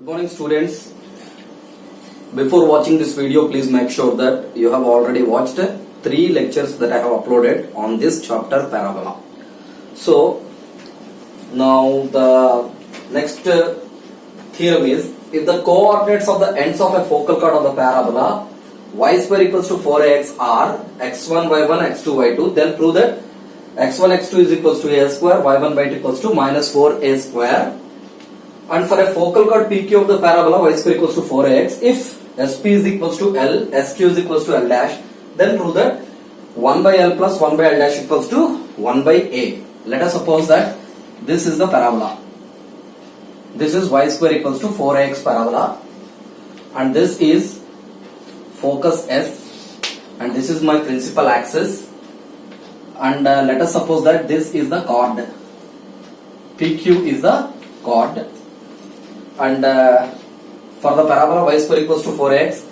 Good morning students. Before watching this video, please make sure that you have already watched 3 lectures that I have uploaded on this chapter parabola. So now the next theorem is, if the coordinates of the ends of a focal chord of the parabola y square equals to 4ax are x1, y1, x2, y2, then prove that x1, x2 is equals to a square, y1 by 2 equals to minus 4a square. And for a focal chord PQ of the parabola y square equals to 4ax, if SP is equals to L, SQ is equals to L dash, then prove that 1 by L plus 1 by L dash equals to 1 by A. Let us suppose that this is the parabola. This is y square equals to 4ax parabola, and this is focus S, and this is my principal axis, and let us suppose that this is the chord. PQ is the chord, and for the parabola y square equals to 4x,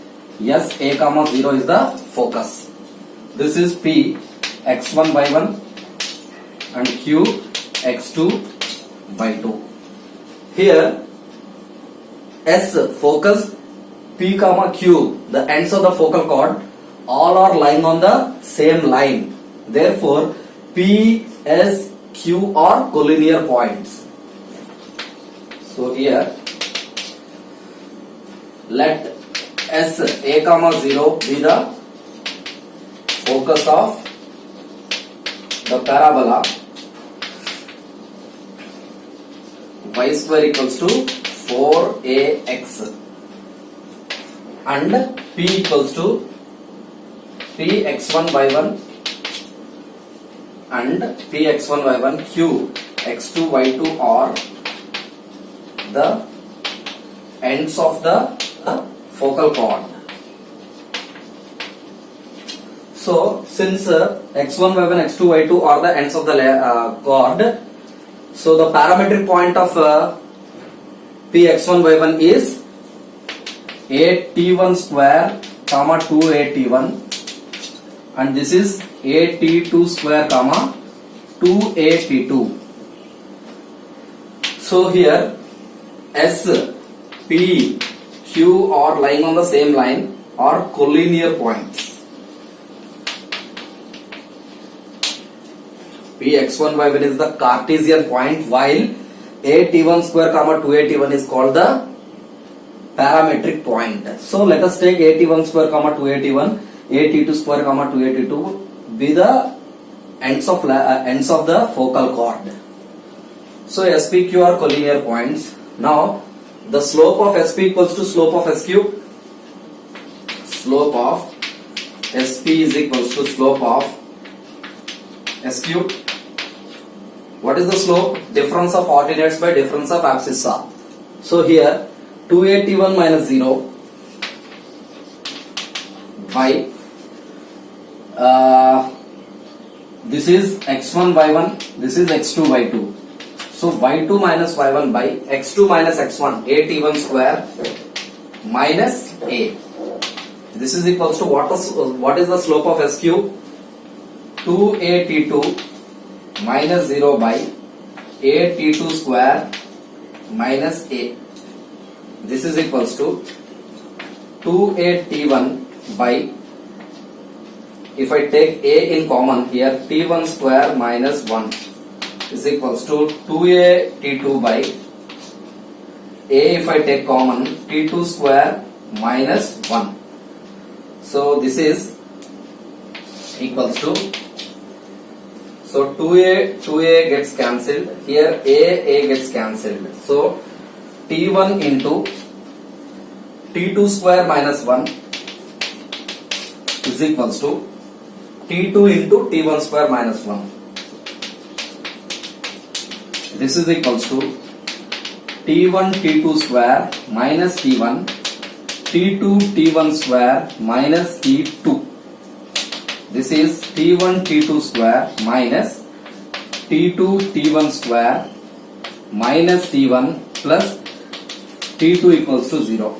S a comma 0 is the focus. This is P x1 by 1 and Q x2 by 2. Here S focus, P comma Q, the ends of the focal chord, all are lying on the same line. Therefore P, S, Q are collinear points. So here let S a comma 0 be the focus of the parabola y square equals to 4ax, and P equals to P x1 by 1 and P x1 by 1, Q x2 y2 are the ends of the focal chord. So since x1 y1 x2 y2 are the ends of the chord, so the parametric point of P x1 y1 is at1 square comma 2at1, and this is at2 square comma 2at2. So here S, P, Q are lying on the same line, are collinear points. P x1 y1 is the Cartesian point, while at1 square comma 2at1 is called the parametric point. So let us take at1 square comma 2at1, at2 square comma 2at2 be the ends of the focal chord. So SPQ are collinear points. Now the slope of SP equals to slope of SQ. Slope of SP is equals to slope of SQ. What is the slope? Difference of ordinates by difference of abscissa. So here 2at1 minus 0 by this is x1 y1, this is x2 y2. So y2 minus y1 by x2 minus x1, at1 square minus a. This is equals to what is the slope of SQ? 2at2 minus 0 by at2 square minus a. This is equals to 2at1 by, if I take a in common here, t1 square minus 1 is equals to 2at2 by a, if I take common, t2 square minus 1. So this is equals to, so 2a gets cancelled, here a gets cancelled. So t1 into t2 square minus 1 is equals to t2 into t1 square minus 1. This is equals to t1 t2 square minus t1, t2 t1 square minus t2. This is t1 t2 square minus t2 t1 square minus t1 plus t2 equals to 0.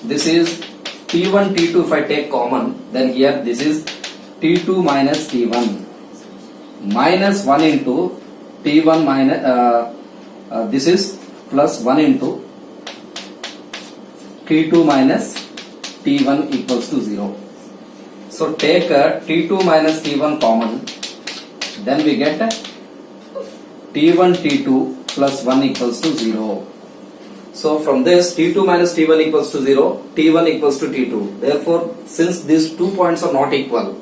This is t1 t2, if I take common, then here this is t2 minus t1 minus 1 into t1 minus this is plus 1 into T2 minus T1 equals to 0. So take T2 minus T1 common, then we get T1 T2 plus 1 equals to 0. So from this T2 minus T1 equals to 0, T1 equals to T2. Therefore, since these 2 points are not equal,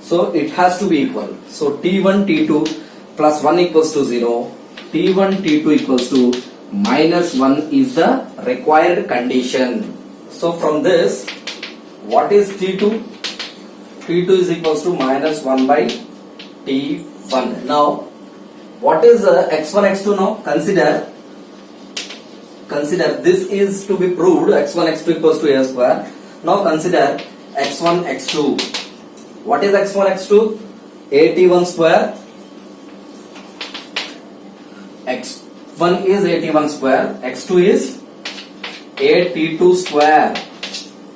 so it has to be equal. So T1 T2 plus 1 equals to 0, T1 T2 equals to minus 1 is the required condition. So from this, what is T2? T2 is equals to minus 1 by T1. Now, what is x1 x2 now? Consider this is to be proved x1 x2 equals to a square. Now consider x1 x2. What is x1 x2? at1 square. x1 is at1 square, x2 is at2 square.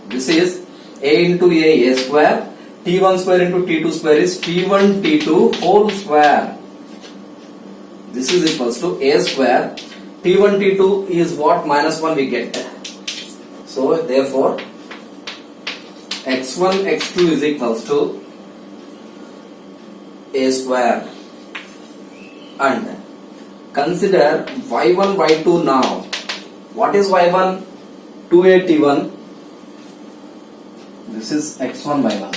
This is a into a square, t1 square into t2 square is t1 t2 whole square. This is equals to a square. T1 T2 is what? Minus 1 we get. So therefore x1 x2 is equals to a square. And consider y1 y2 now. What is y1? 2a T1. This is x1 y1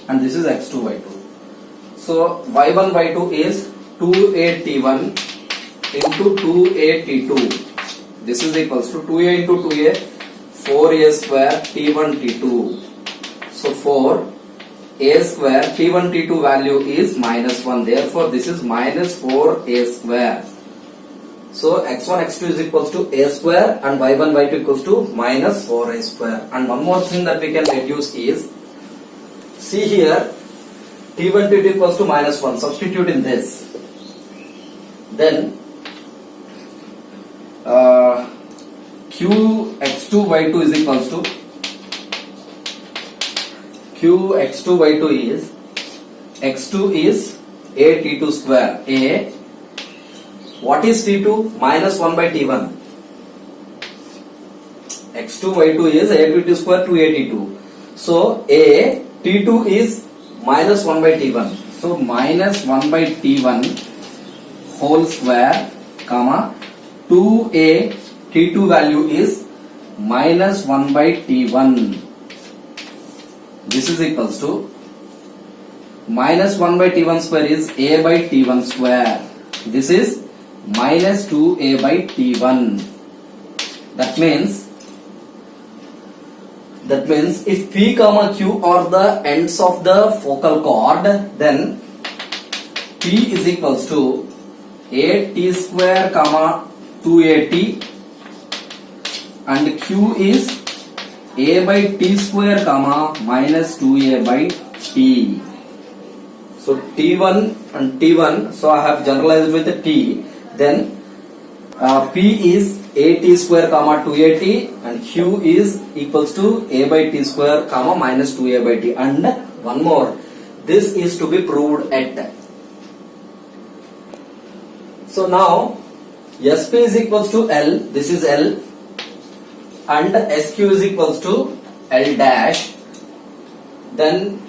and this is x2 y2. So y1 y2 is 2a T1 into 2a T2. This is equals to 2a into 2a, 4a square T1 T2. So 4a square T1 T2 value is minus 1. Therefore this is minus 4a square. So x1 x2 is equals to a square and y1 y2 equals to minus 4a square. And one more thing that we can reduce is, see here, T1 T2 equals to minus 1. Substitute in this. Then q x2 y2 is equals to q x2 y2 is x2 is a t2 square. A, what is t2? Minus 1 by t1. x2 y2 is a t2 square 2a t2. So a t2 is minus 1 by t1. So minus 1 by t1 whole square comma 2a t2 value is minus 1 by t1. This is equals to minus 1 by t1 square is a by t1 square. This is minus 2a by t1. That means if p comma q are the ends of the focal chord, then p is equals to a t square comma 2at and q is a by t square comma minus 2a by t. So t1 and t1, so I have generalized with the t. Then p is a t square comma 2at and q is equals to a by t square comma minus 2a by t. And one more, this is to be proved at. So now SP is equals to L, this is L, and SQ is equals to L dash. Then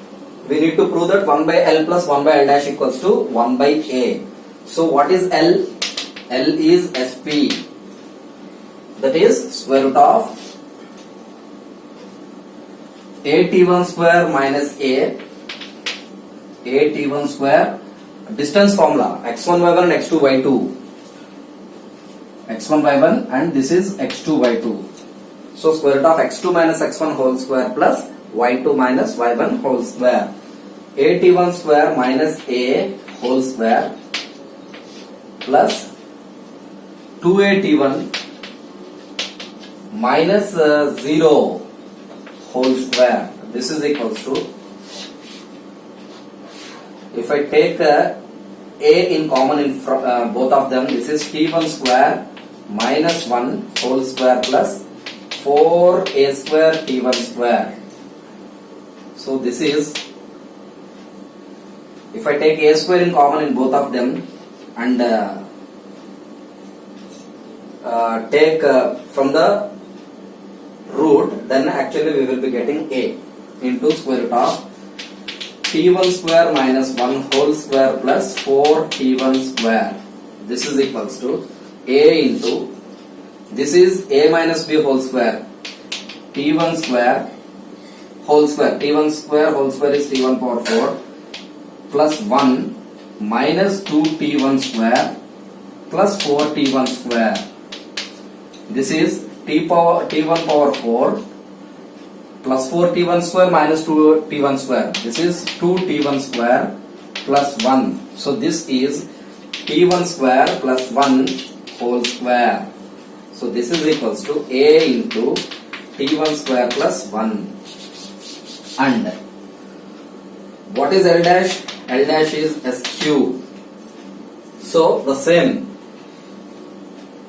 we need to prove that 1 by L plus 1 by L dash equals to 1 by A. So what is L? L is SP, that is square root of a t1 square minus a t1 square, distance formula x1 y1 and x2 y2, x1 y1 and this is x2 y2. So square root of x2 minus x1 whole square plus y2 minus y1 whole square, a t1 square minus a whole square plus 2a t1 minus 0 whole square. This is equals to, if I take a in common in both of them, this is t1 square minus 1 whole square plus 4a square t1 square. So this is, if I take a square in common in both of them and take from the root, then actually we will be getting a into square root of t1 square minus 1 whole square plus 4t1 square. This is equals to a into, this is a minus b whole square, t1 square whole square, t1 square whole square is t1 power 4 plus 1 minus 2t1 square plus 4t1 square. This is t1 power 4 plus 4t1 square minus 2t1 square. This is 2t1 square plus 1. So this is t1 square plus 1 whole square. So this is equals to a into t1 square plus 1. And what is L dash? L dash is S cube. So the same,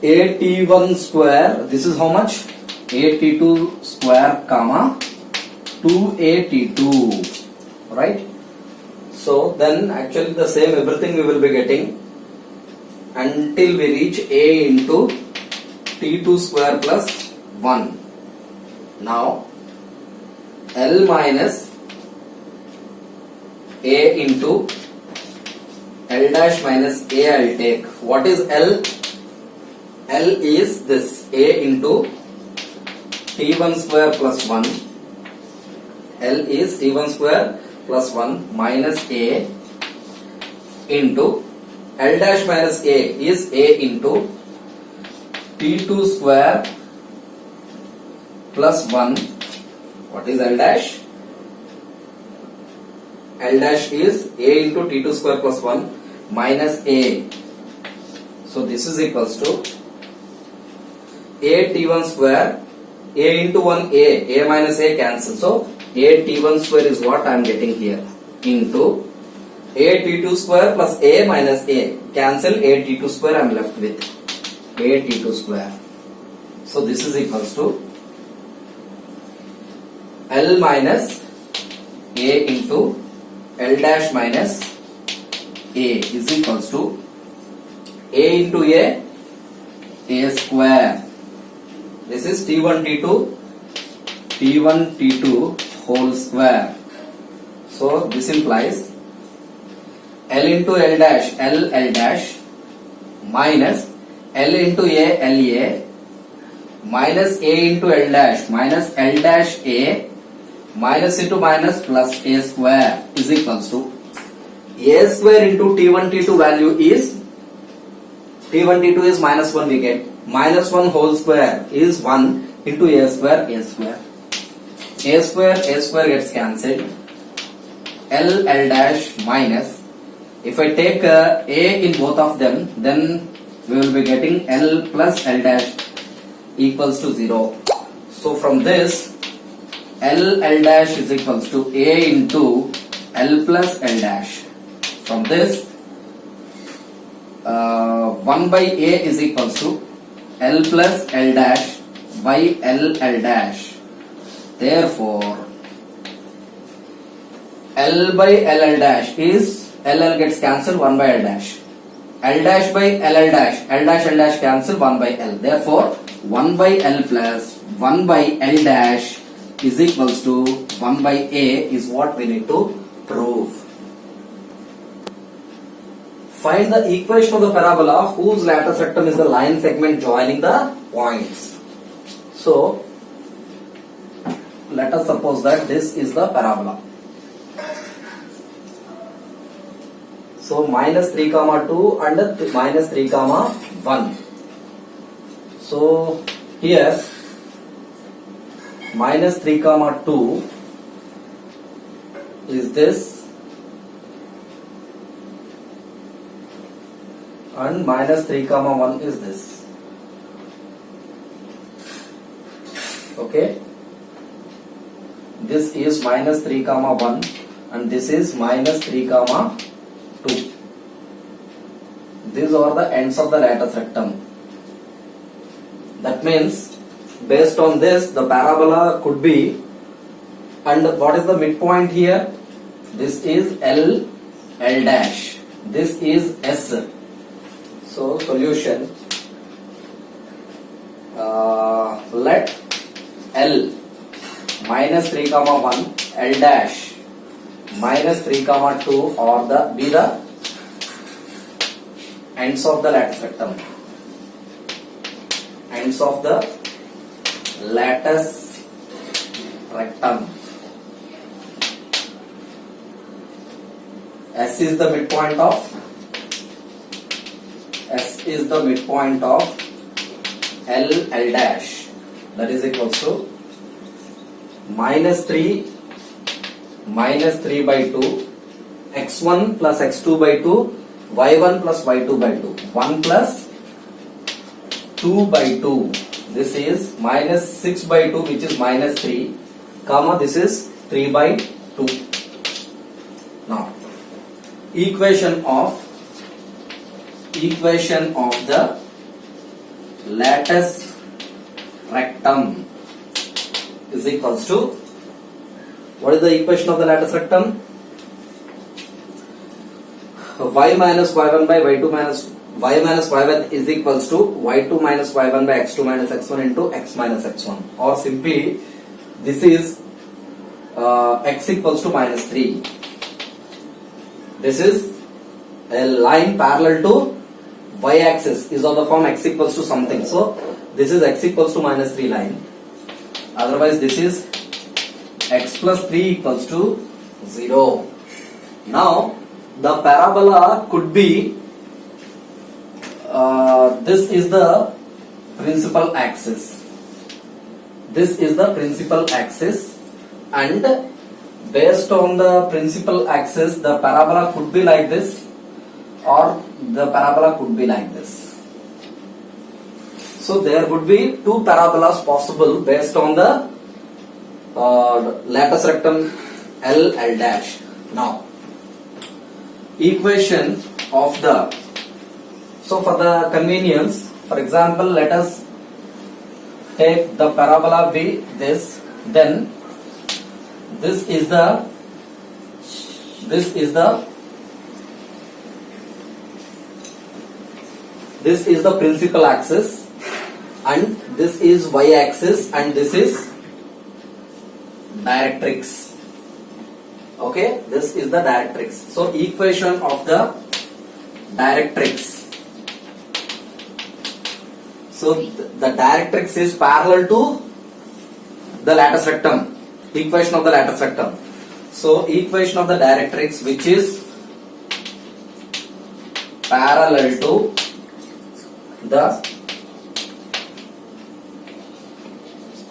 at1 square, this is how much? at2 square comma 2at2, right? So then actually the same everything we will be getting until we reach a into t2 square plus 1. Now L minus a into L dash minus a I will take. What is L? L is this a into t1 square plus 1. L is t1 square plus 1 minus a into L dash minus a is a into t2 square plus 1. What is L dash? L dash is a into t2 square plus 1 minus a. So this is equals to a t1 square, a into 1 a minus a cancel. So a t1 square is what I am getting here into a t2 square plus a minus a, cancel a t2 square, I am left with a t2 square. So this is equals to L minus a into L dash minus a is equals to a into a square. This is t1 t2 whole square. So this implies L into L dash minus L into a minus a into L dash a minus into minus plus a square is equals to a square into t1 t2 value is t1 t2 is minus 1, we get minus 1 whole square is 1 into a square gets cancelled. L dash minus, if I take a in both of them, then we will be getting L plus L dash equals to 0. So from this L dash is equals to a into L plus L dash. From this 1 by a is equals to L plus L dash by L dash. Therefore L by L dash is L gets cancelled, 1 by L dash. L dash by L dash cancel, 1 by L. Therefore 1 by L plus 1 by L dash is equals to 1 by A is what we need to prove. Find the equation of the parabola whose lateral rectum is the line segment joining the points. So let us suppose that this is the parabola. So minus 3 comma 2 and minus 3 comma 1. So here minus 3 comma 2 is this and minus 3 comma 1 is this. Okay, this is minus 3 comma 1 and this is minus 3 comma 2. These are the ends of the latus rectum. That means based on this the parabola could be, and what is the midpoint here? This is L dash, this is S. So solution, let L minus 3 comma 1, L dash minus 3 comma 2 or be the ends of the lattice rectum. Ends of the lattice rectum. S is the midpoint of L dash, that is equals to minus 3 by 2, x1 plus x2 by 2, y1 plus y2 by 2, 1 plus 2 by 2. This is minus 6 by 2, which is minus 3, comma this is 3 by 2. Now equation of the lattice rectum is equals to, what is the equation of the lattice rectum? Y minus y1 by y2 minus y minus y1 is equals to y2 minus y1 by x2 minus x1 into x minus x1, or simply this is x equals to minus 3. This is a line parallel to y axis is of the form x equals to something. So this is x equals to minus 3 line. Otherwise this is x plus 3 equals to 0. Now the parabola could be, this is the principal axis. This is the principal axis, and based on the principal axis the parabola could be like this or the parabola could be like this. So there would be two parabolas possible based on the lattice rectum L dash. Now equation of the, so for the convenience, for example, let us take the parabola be this, then this is the principal axis, and this is y axis, and this is directrix. Okay, this is the directrix. So equation of the directrix. So the directrix is parallel to the lattice rectum. Equation of the lattice rectum. So equation of the directrix, which is parallel to the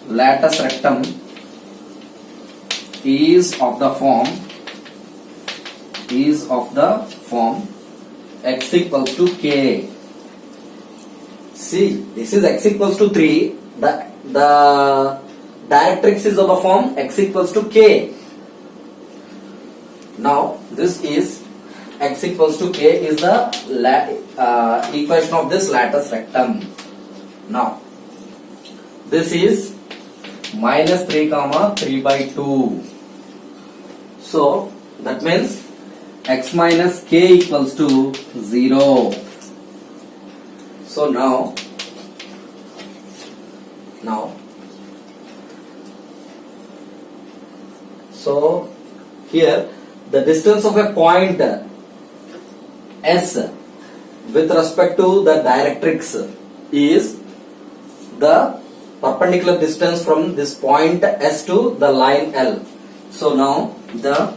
lattice rectum, is of the form x equals to k. See, this is x equals to 3. The directrix is of the form x equals to k. Now this is x equals to k is the equation of this lattice rectum. Now this is minus 3 comma 3 by 2. So that means x minus k equals to 0. So now so here the distance of a point S with respect to the directrix is the perpendicular distance from this point S to the line L. So now the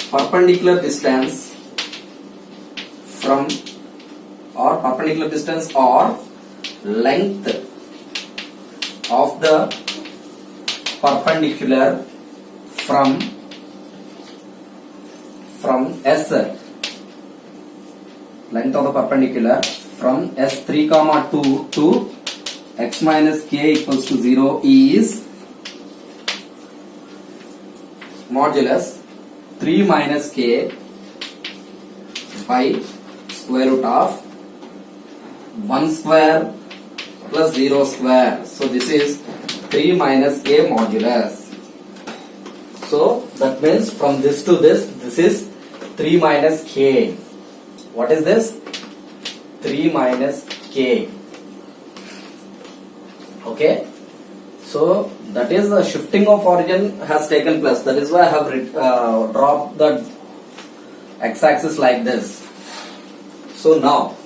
perpendicular distance from, or perpendicular distance or length of the perpendicular from S, length of the perpendicular from S3 comma 2 to x minus k equals to 0 is modulus 3 minus k by square root of 1 square plus 0 square. So this is 3 minus k modulus. So that means from this to this is 3 minus k. What is this? 3 minus k. Okay. So that is the shifting of origin has taken place. That is why I have dropped the x-axis like this. So now,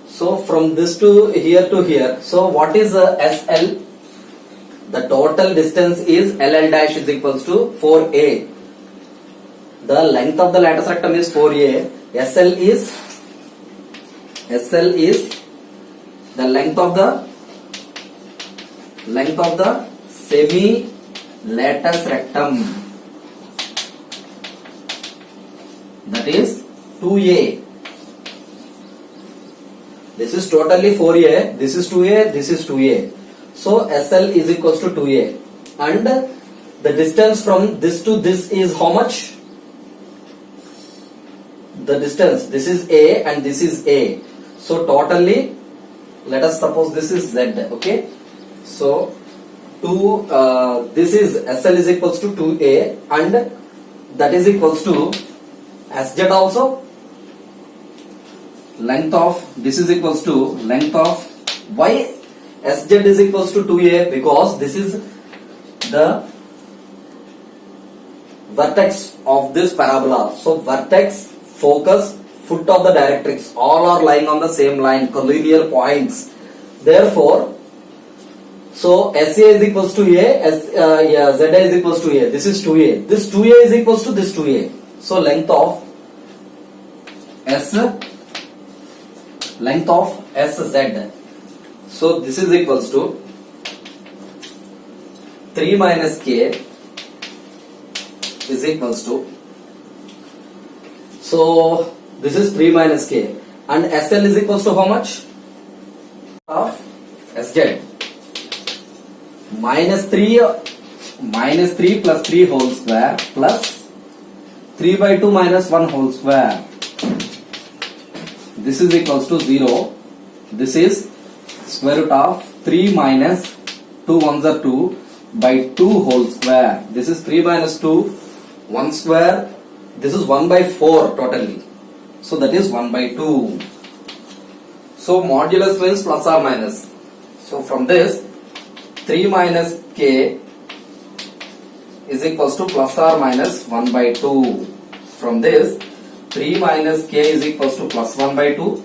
so from this to here, so what is SL? The total distance is LL dash is equals to 4A. The length of the latus rectum is 4A. SL is the length of the semi latus rectum, that is 2A. This is totally 4A, this is 2A, this is 2A. So SL is equals to 2A, and the distance from this to this is how much? The distance, this is A and this is A. So totally, let us suppose this is Z, okay? So this is SL is equals to 2A, and that is equals to SZ also. Length of, this is equals to length of, why SZ is equals to 2A? Because this is the vertex of this parabola. So vertex, focus, foot of the directrix, all are lying on the same line, collinear points. Therefore, so SA is equals to A, ZA is equals to A. This is 2A. This 2A is equals to this 2A. So length of SZ. So this is equals to 3 minus K is equals to, so this is 3 minus K, and SL is equals to how much? Of SZ. Minus 3 plus 3 whole square plus 3 by 2 minus 1 whole square. This is equals to 0. This is square root of 3 minus 2 ones are 2 by 2 whole square. This is 3 minus 2, 1 square. This is 1 by 4 totally. So that is 1 by 2. So modulus means plus or minus. So from this, 3 minus K is equals to plus or minus 1 by 2. From this, 3 minus K is equals to plus 1 by 2.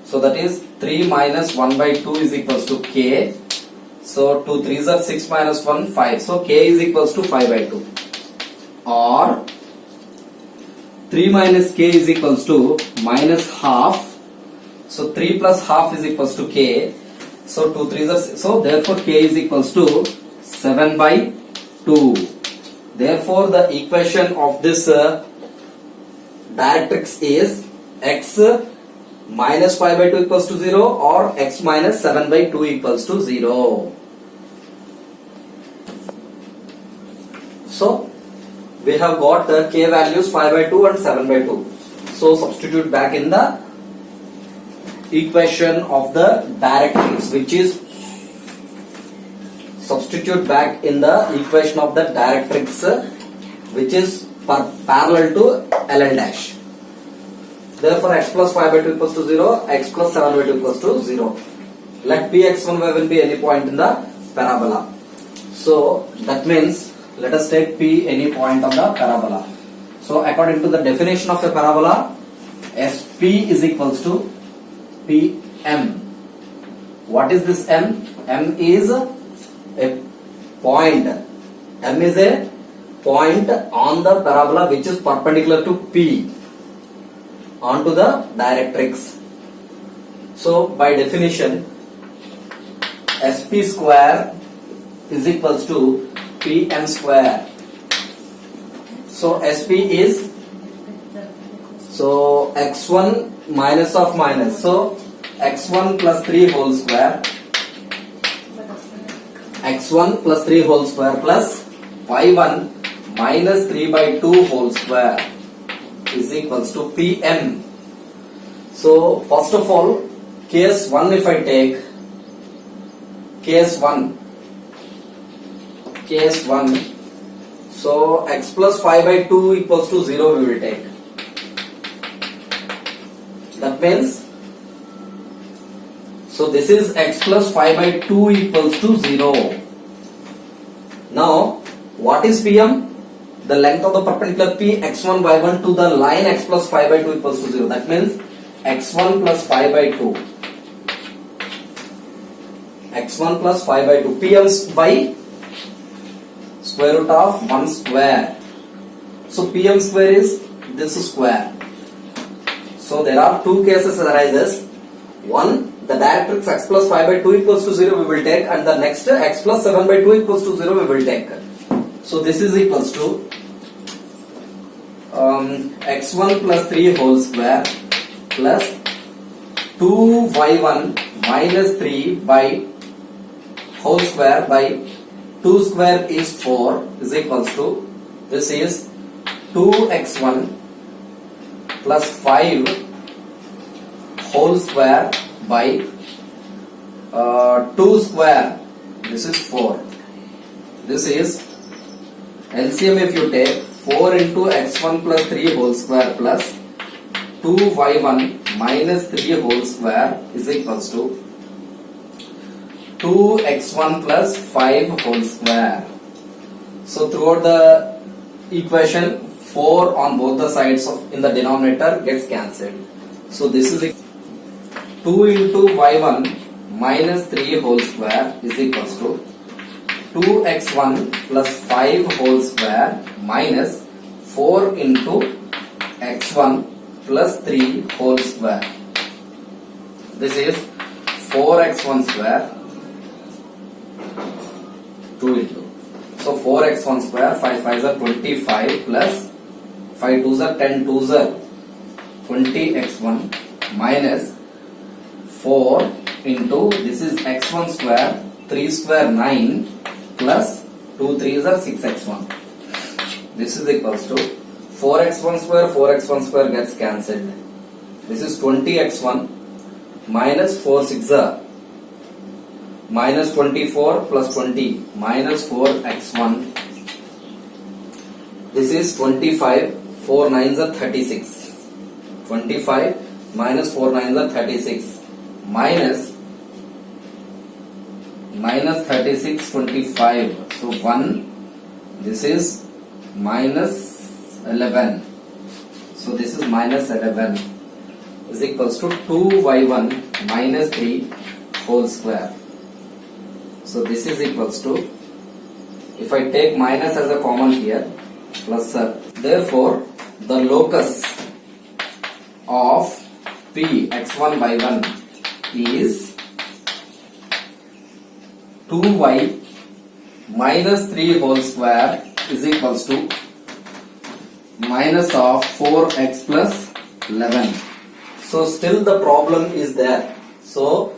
So that is 3 minus 1 by 2 is equals to K. So 2 3s are 6 minus 1, 5. So K is equals to 5 by 2. Or 3 minus K is equals to minus half. So 3 plus half is equals to K. So 2 3s are 6. So therefore K is equals to 7 by 2. Therefore the equation of this directrix is x minus 5 by 2 equals to 0 or x minus 7 by 2 equals to 0. So we have got K values 5 by 2 and 7 by 2. So substitute back in the equation of the directrix, which is which is parallel to LL dash. Therefore x plus 5 by 2 equals to 0, x plus 7 by 2 equals to 0. Let Px1 y will be any point in the parabola. So that means let us take P any point on the parabola. So according to the definition of a parabola, SP is equals to PM. What is this M? M is a point. M is a point on the parabola which is perpendicular to P onto the directrix. So by definition, SP square is equals to PM square. So SP is, so x1 minus of minus. So x1 plus 3 whole square, x1 plus 3 whole square plus y1 minus 3 by 2 whole square is equals to PM. So first of all, case 1 if I take, case 1, so x plus 5 by 2 equals to 0 we will take. That means, So this is x plus 5 by 2 equals to 0. Now what is PM? The length of the perpendicular P x1 y1 to the line x plus 5 by 2 equals to 0. That means x1 plus 5 by 2. x1 plus 5 by 2. PM by square root of 1 square. So PM square is this square. So there are two cases arises. One, the directrix x plus 5 by 2 equals to 0 we will take, and the next x plus 7 by 2 equals to 0 we will take. So this is equals to x1 plus 3 whole square plus 2y1 minus 3 by whole square by 2 square is 4 is equals to, this is 2x1 plus 5 whole square by 2 square, this is 4. This is LCM. If you take 4 into x1 plus 3 whole square plus 2y1 minus 3 whole square is equals to 2x1 plus 5 whole square. So throughout the equation, 4 on both the sides of in the denominator gets cancelled. So this is 2 into y1 minus 3 whole square is equals to 2x1 plus 5 whole square minus 4 into x1 plus 3 whole square. This is 4x1 square 2 into. So 4x1 square, 5 5s are 25 plus 5 2s are 10 2s are 20x1 minus 4 into, this is x1 square, 3 square 9 plus 2 3s are 6x1. This is equals to 4x1 square gets cancelled. This is 20x1 minus 4 6 are minus 24 plus 20 minus 4x1. This is 25, 4 9s are 36. 25 minus 4 9s are 36 minus 36 25. So 1, this is minus 11. So this is minus 11 is equals to 2y1 minus 3 whole square. So this is equals to, if I take minus as a common here, plus therefore the locus of P x1 y1 is 2y minus 3 whole square is equals to minus of 4x plus 11. So still the problem is there. So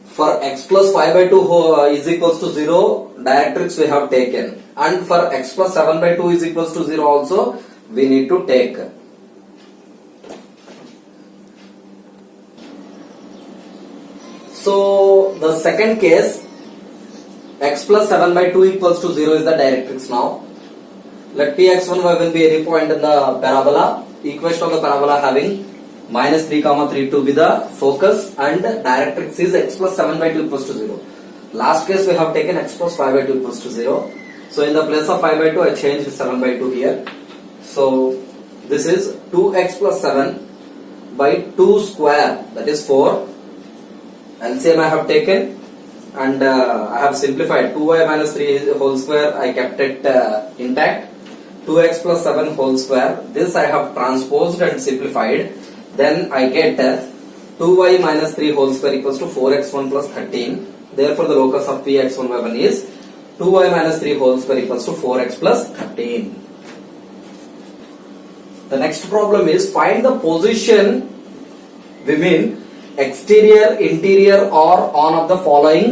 for x plus 5 by 2 is equals to 0, directrix we have taken, and for x plus 7 by 2 is equals to 0 also we need to take. So the second case, x plus 7 by 2 equals to 0 is the directrix now. Let Px1 y1 be any point in the parabola. Equation of the parabola having minus 3 comma 3 to be the focus, and directrix is x plus 7 by 2 equals to 0. Last case we have taken x plus 5 by 2 equals to 0. So in the place of 5 by 2 I changed 7 by 2 here. So this is 2x plus 7 by 2 square, that is 4. LCM I have taken, and I have simplified 2y minus 3 whole square, I kept it intact. 2x plus 7 whole square, this I have transposed and simplified. Then I get 2y minus 3 whole square equals to 4x1 plus 13. Therefore the locus of Px1 y1 is 2y minus 3 whole square equals to 4x plus 13. The next problem is find the position, we mean exterior, interior or on of the following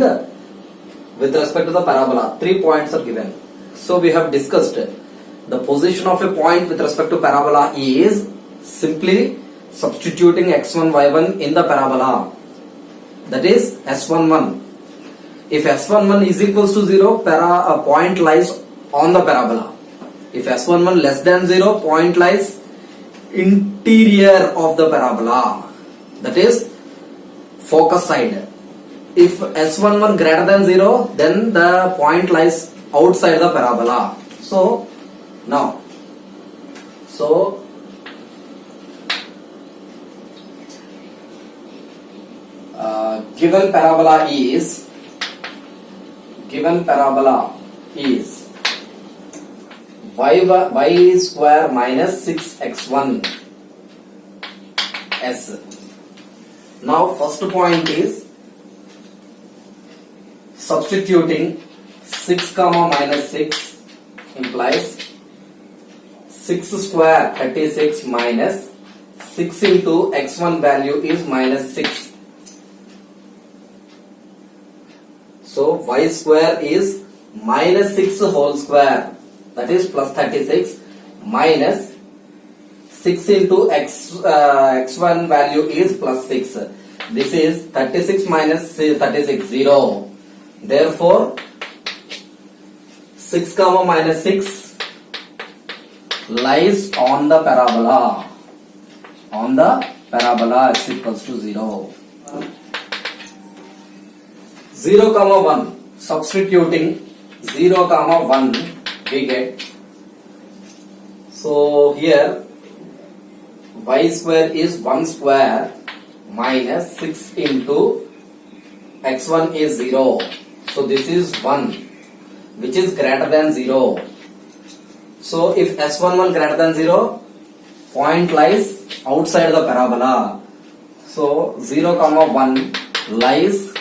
with respect to the parabola. 3 points are given. So we have discussed the position of a point with respect to parabola is simply substituting x1 y1 in the parabola, that is S11. If S11 is equals to 0, a point lies on the parabola. If S11 less than 0, point lies interior of the parabola, that is focus side. if S11 greater than 0, then the point lies outside the parabola. So now, given parabola is y square minus 6x1 s. Now first point is substituting 6 comma minus 6 implies 6 square 36 minus 6 into x1 value is minus 6. So y square is minus 6 whole square, that is plus 36, minus 6 into x1 value is plus 6. This is 36 minus 36, 0. Therefore 6 comma minus 6 lies on the parabola. On the parabola s equals to 0. 0 comma 1, substituting 0 comma 1 we get. So here y square is 1 square minus 6 into x1 is 0. So this is 1 which is greater than 0. So if S11 greater than 0, point lies outside the parabola. So 0 comma 1 lies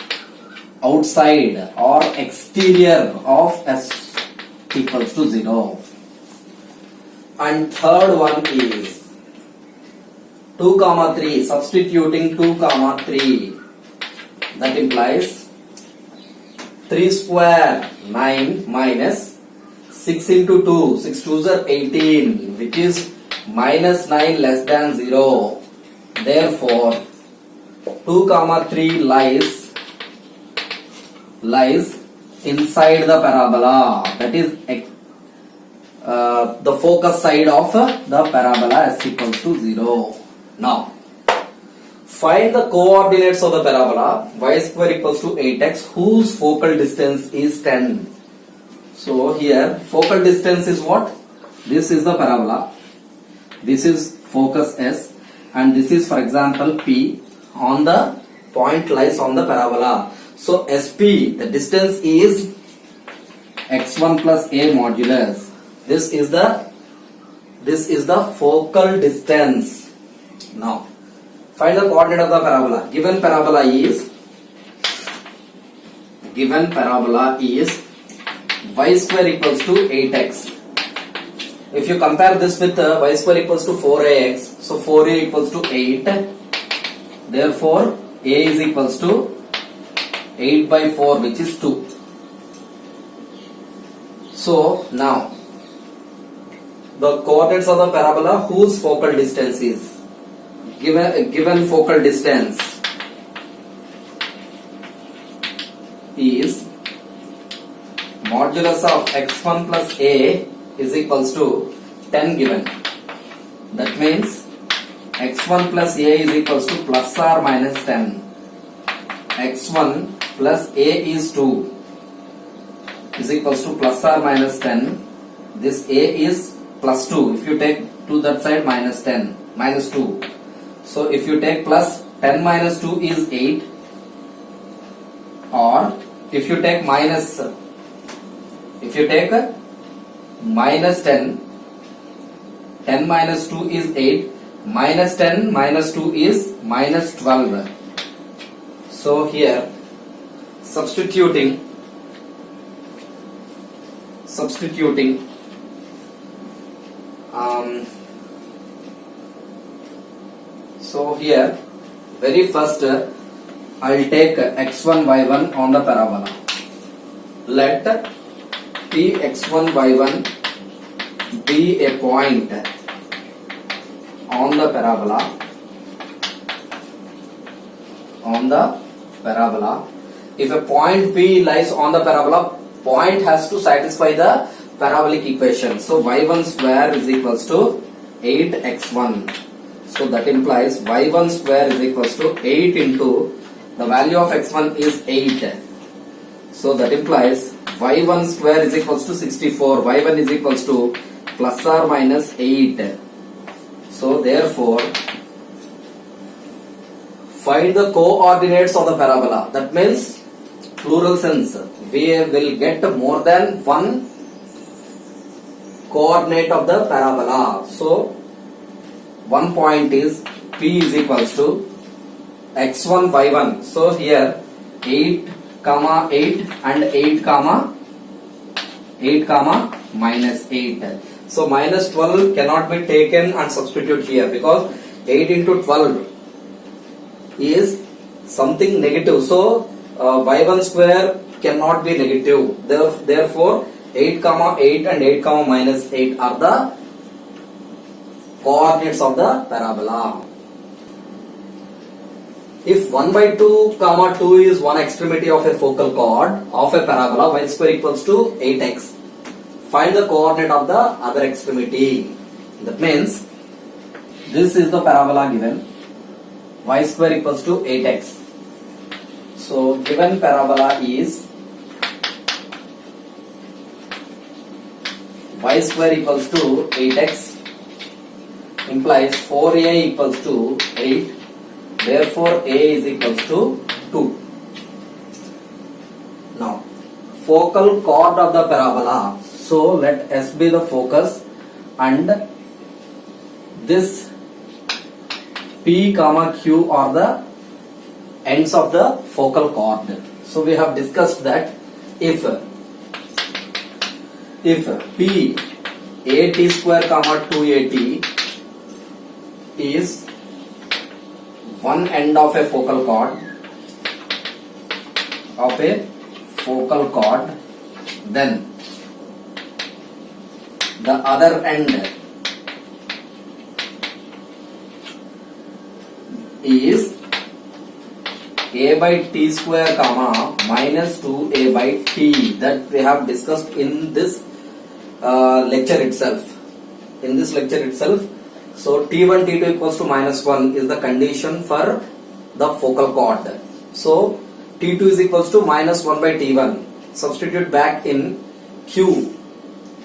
outside or exterior of S equals to 0. And third one is 2 comma 3, substituting 2 comma 3, that implies 3 square 9 minus 6 into 2, 6 2s are 18, which is minus 9 less than 0. Therefore 2 comma 3 lies inside the parabola, that is the focus side of the parabola s equals to 0. Now find the coordinates of the parabola y square equals to 8x whose focal distance is 10. So here focal distance is what? This is the parabola, this is focus S, and this is for example P. On the point lies on the parabola. So SP, the distance is x1 plus a modulus. This is the focal distance. Now find the coordinate of the parabola. Given parabola is y square equals to 8x. If you compare this with y square equals to 4ax, so 4a equals to 8. Therefore a is equals to 8 by 4, which is 2. So now the coordinates of the parabola whose focal distance is given focal distance is modulus of x1 plus a is equals to 10 given. That means x1 plus a is equals to plus or minus 10. x1 plus a is 2 is equals to plus or minus 10. This a is plus 2. If you take to that side, minus 10, minus 2. So if you take plus 10 minus 2 is 8, or if you take minus 10, 10 minus 2 is 8, minus 10 minus 2 is minus 12. So here substituting so here very first I will take x1 y1 on the parabola. Let p x1 y1 be a point on the parabola. If a point P lies on the parabola, point has to satisfy the parabolic equation. So y1 square is equals to 8x1. So that implies y1 square is equals to 8 into the value of x1 is 8. So that implies y1 square is equals to 64. y1 is equals to plus or minus 8. So therefore, find the coordinates of the parabola. That means plural sense. We will get more than one coordinate of the parabola. So one point is P is equals to x1 y1. So here 8 comma 8 and 8 comma minus 8. So minus 12 cannot be taken and substitute here because 8 into 12 is something negative. So y1 square cannot be negative. Therefore 8 comma 8 and 8 comma minus 8 are the coordinates of the parabola. If 1 by 2 comma 2 is one extremity of a focal chord of a parabola, y square equals to 8x. Find the coordinate of the other extremity. That means this is the parabola given, y square equals to 8x. So given parabola is y square equals to 8x, implies 4a equals to 8. Therefore a is equals to 2. Now focal chord of the parabola. So let S be the focus and this P comma Q are the ends of the focal chord. So we have discussed that if P at square comma 2at is one end of a focal chord, then the other end is a by t square comma minus 2a by t, that we have discussed in this lecture itself. So t1 t2 equals to minus 1 is the condition for the focal chord. So t2 is equals to minus 1 by t1. Substitute back in q.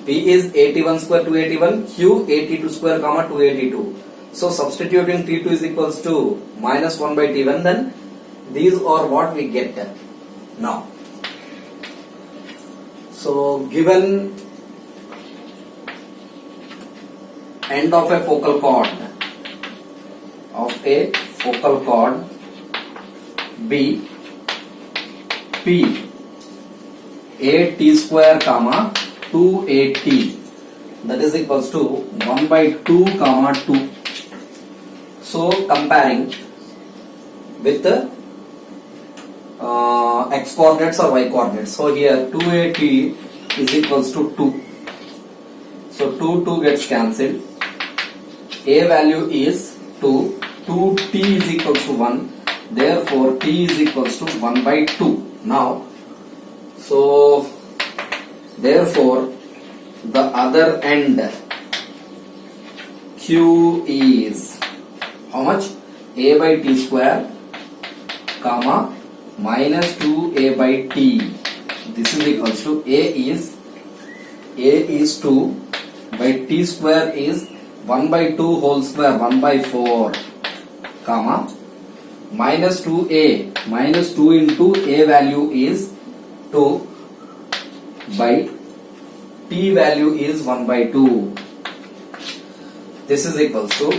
P is 81 square 281, q 82 square comma 282. So substituting t2 is equals to minus 1 by t1, then these are what we get now. So given end of a focal chord B, P a t square comma 2at, that is equals to 1 by 2 comma 2. So comparing with the x coordinates or y coordinates. So here 2at is equals to 2. So 2 gets cancelled. A value is 2. 2t is equals to 1. Therefore t is equals to 1 by 2. Now, so therefore the other end q is how much? A by t square comma minus 2a by t. This is equals to a is 2 by t square is 1 by 2 whole square 1 by 4 comma minus 2a, minus 2 into a value is 2 by t value is 1 by 2. This is equals to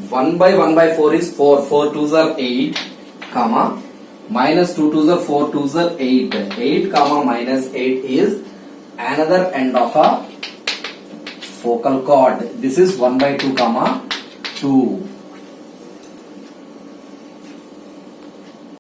1 by 4 is 4. 4 2s are 8 comma minus 2 2s are 4 2s are 8. 8 comma minus 8 is another end of a focal chord. This is 1 by 2 comma 2.